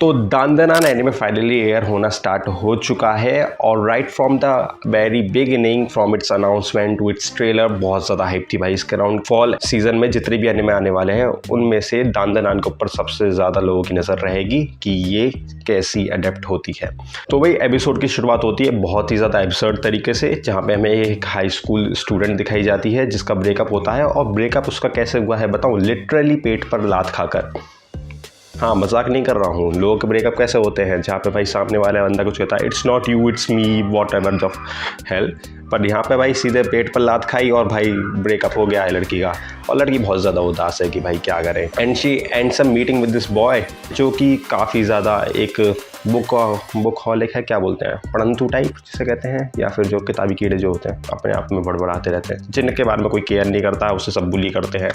तो Dandadan anime finally air होना start हो चुका है और right from the very beginning from its announcement to its trailer बहुत ज़्यादा हाइप थी भाई। इसके अराउंड फॉल सीजन में जितने भी एनिमे आने वाले हैं उनमें से दांदनान के ऊपर सबसे ज़्यादा लोगों की नज़र रहेगी कि ये कैसी अडेप्ट होती है। तो भाई एपिसोड की शुरुआत होती है बहुत ही ज़्यादा एब्सर्ड तरीके से, जहाँ पे हमें एक हाई स्कूल स्टूडेंट दिखाई जाती है जिसका ब्रेकअप होता है। और ब्रेकअप उसका कैसे हुआ है बताऊँ, लिटरली पेट पर लात खाकर। हाँ, मजाक नहीं कर रहा हूँ। लोगों के ब्रेकअप कैसे होते हैं जहाँ पे भाई सामने वाला बंदा कुछ कहता है it's not you it's me what ever of hell, पर यहाँ पे भाई सीधे पेट पर लात खाई और भाई ब्रेकअप हो गया है लड़की का। और लड़की बहुत ज़्यादा उदास है कि भाई क्या करें। And she ends up meeting with this boy जो कि काफ़ी ज़्यादा एक बुक हॉलिक है, क्या बोलते हैं, पढ़ंतू टाइप जिसे कहते हैं, या फिर जो किताबी कीड़े जो होते हैं अपने आप में बड़बड़ाते रहते हैं, जिनके बारे में कोई केयर नहीं करता है, उससे सब बुली करते हैं,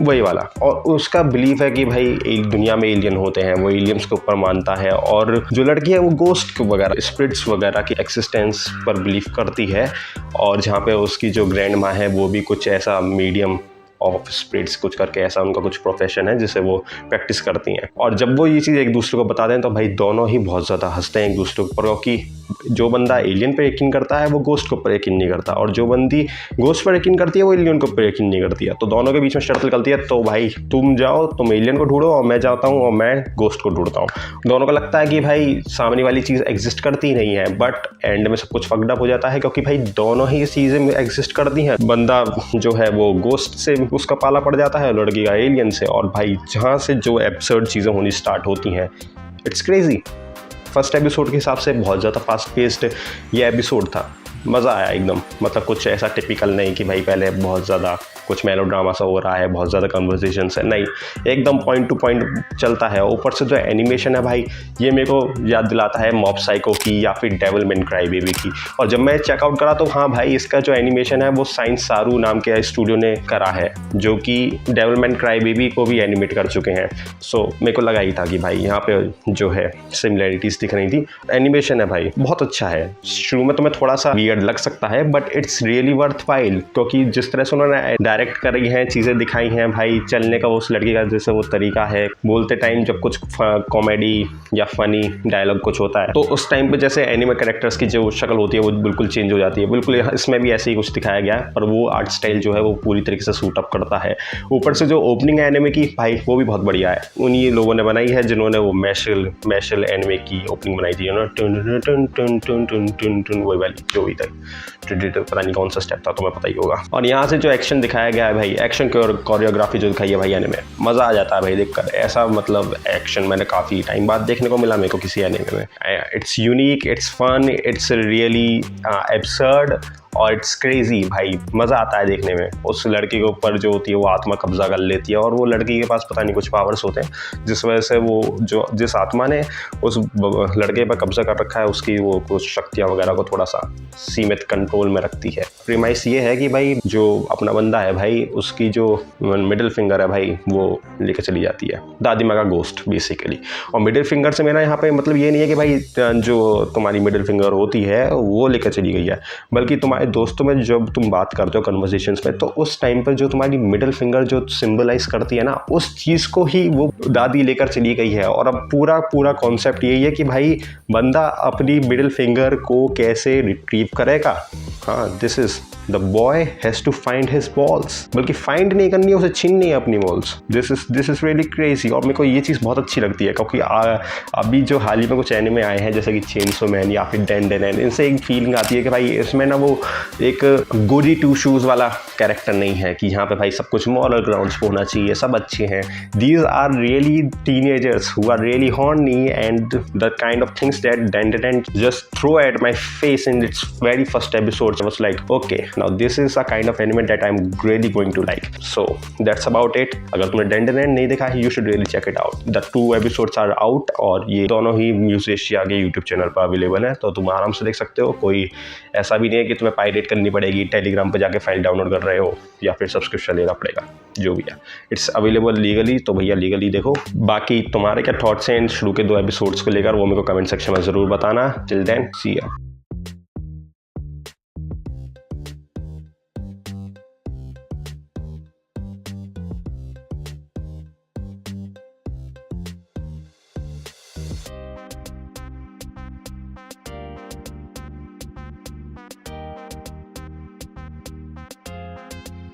वही वाला। और उसका बिलीफ है कि भाई दुनिया में एलियन होते हैं, वो एलियंस के ऊपर मानता है। और जो लड़की है वो गोस्ट वगैरह स्पिरिट्स वगैरह की एक्सिस्टेंस पर बिलीव करती है। और जहाँ पे उसकी जो ग्रैंड माँ है वो भी कुछ ऐसा मीडियम ऑफ स्पिरिट्स कुछ करके ऐसा उनका कुछ प्रोफेशन है जिसे वो प्रैक्टिस करती हैं। और जब वो ये चीज़ एक दूसरे को बता दें तो भाई दोनों ही बहुत ज़्यादा हंसते हैं एक दूसरे के ऊपर, क्योंकि जो बंदा एलियन पर यकीन करता है वो गोस्ट के ऊपर यकीन नहीं करता, और जो बंदी गोस्ट पर यकीन करती है वो एलियन के ऊपर यकीन नहीं करती है। तो दोनों के बीच में शर्त निकलती है, तो भाई तुम जाओ, तुम एलियन को ढूंढो और मैं जाता हूँ और मैं गोस्ट को ढूंढता हूँ। दोनों को लगता है कि भाई सामने वाली चीज़ एग्जिस्ट करती नहीं है, बट एंड में सब कुछ फकड अप हो जाता है क्योंकि भाई दोनों ही चीज़ें एग्जिस्ट करती हैं। बंदा जो है वो गोस्ट से उसका पाला पड़ जाता है, लड़की का एलियन से। और भाई जहाँ से जो एब्सर्ड चीज़ें होनी स्टार्ट होती हैं, इट्स क्रेजी। फर्स्ट एपिसोड के हिसाब से बहुत ज़्यादा फास्ट पेस्ड ये एपिसोड था, मज़ा आया एकदम। मतलब कुछ ऐसा टिपिकल नहीं कि भाई पहले बहुत ज़्यादा कुछ मेलोड्रामा सा हो रहा है, बहुत ज़्यादा कन्वर्सेशंस है, नहीं, एकदम पॉइंट टू पॉइंट चलता है। ऊपर से जो एनिमेशन है भाई ये मेरे को याद दिलाता है मॉब साइको की या फिर डेविल मैन क्राई बेबी की। और जब मैं चेकआउट करा तो हाँ भाई इसका जो एनिमेशन है वो साइंस सारू नाम के स्टूडियो ने करा है, जो कि डेविल मैन क्राई बेबी को भी एनिमेट कर चुके हैं। सो मेरे को लगा ही था कि भाई यहाँ पे जो है सिमिलैरिटीज़ दिख रही थी। एनिमेशन है भाई बहुत अच्छा है। शुरू में तुम्हें थोड़ा सा वियर्ड लग सकता है but it's really worth file, क्योंकि जिस तरह से उन्होंने डायरेक्ट करी हैं, चीज़ें दिखाई हैं भाई, चलने का उस लड़की का जैसे वो तरीका है, बोलते टाइम जब कुछ कॉमेडी या फनी डायलॉग कुछ होता है तो उस टाइम पे जैसे एनिमे कैरेक्टर्स की जो शक्ल होती है वो बिल्कुल चेंज हो जाती है। बिल्कुल इसमें भी ऐसे ही कुछ दिखाया गया है, पर वो आर्ट स्टाइल जो है वो पूरी तरीके से सूट अप करता है। ऊपर से जो ओपनिंग है एनिमे की भाई वो भी बहुत बढ़िया है। उन्हीं लोगों ने बनाई है जिन्होंने वो मैशल एनिमे की ओपनिंग बनाई थी ना, वही वाली जो भी था, पता नहीं कौन सा स्टेप था, तुम्हें पता ही होगा। और यहाँ से जो एक्शन दिखाया गया है भाई, एक्शन की और कोरियोग्राफी जो दिखाई है भाई एनिमे, मज़ा आ जाता है भाई देखकर। ऐसा मतलब एक्शन मैंने काफ़ी टाइम बाद देखने को मिला मेरे को किसी एनिमे में। It's unique, it's fun, it's really absurd और इट्स क्रेजी भाई, मज़ा आता है देखने में। उस लड़की के ऊपर जो होती है वो आत्मा कब्जा कर लेती है, और वो लड़की के पास पता नहीं कुछ पावर्स होते हैं जिस वजह से वो जो जिस आत्मा ने उस लड़के पर कब्जा कर रखा है उसकी वो कुछ शक्तियाँ वगैरह को थोड़ा सा सीमित कंट्रोल में रखती है। प्रीमाइस ये है कि भाई जो अपना बंदा है भाई उसकी जो मिडिल फिंगर है भाई वो लेकर चली जाती है, दादी माँ का गोस्ट बेसिकली। और मिडिल फिंगर से मेरा यहाँ पे मतलब ये नहीं है कि भाई जो तुम्हारी मिडिल फिंगर होती है वो लेकर चली गई है, बल्कि तुम्हारे दोस्तों में जब तुम बात करते हो कन्वर्सेशंस में तो उस टाइम पर जो तुम्हारी मिडिल फिंगर जो सिंबलाइज करती है ना, उस चीज़ को ही वो दादी लेकर चली गई है। और अब पूरा कॉन्सेप्ट यही है कि भाई बंदा अपनी मिडिल फिंगर को कैसे रिट्रीव करेगा। हाँ, this is the boy has to find his balls, बल्कि फाइंड नहीं करनी है, उसे छीननी है अपनी balls. This is really crazy. और मेरे को ये चीज़ बहुत अच्छी लगती है क्योंकि अभी जो हाल ही में कुछ एनिमे आए हैं जैसे कि चेनसो मैन या फिर डेंडेन, इनसे एक फीलिंग आती है कि भाई इसमें ना वो एक गोडी टू शूज़ वाला कैरेक्टर नहीं है कि यहाँ पे भाई सब कुछ मॉरल ग्राउंड्स पे होना चाहिए, सब अच्छे हैं। These are really teenagers who are really horny and the kind of things that Dandadan just throw at my face in its very first episode. I was like, okay, now this is a kind of anime that I'm really going to like. So that's about it. अगर तुमने डेंडेन नहीं देखा है, you should really check it out. The 2 episodes are out और ये दोनों ही म्यूजिशिया के YouTube channel पर अवेलेबल है, तो तुम आराम से देख सकते हो। कोई ऐसा भी नहीं है कि तुम्हें पायरेट करनी पड़ेगी, टेलीग्राम पर जाके फाइल डाउनलोड कर रहे हो या फिर सब्सक्रिप्शन लेना पड़ेगा, जो भी है। इट्स अवेलेबल लीगली, तो भैया लीगली देखो। बाकी तुम्हारे क्या थॉट्स हैं इन शुरू के 2 एपिसोड्स को लेकर वो मेरे को कमेंट सेक्शन में ज़रूर बताना। टिल देन सी या।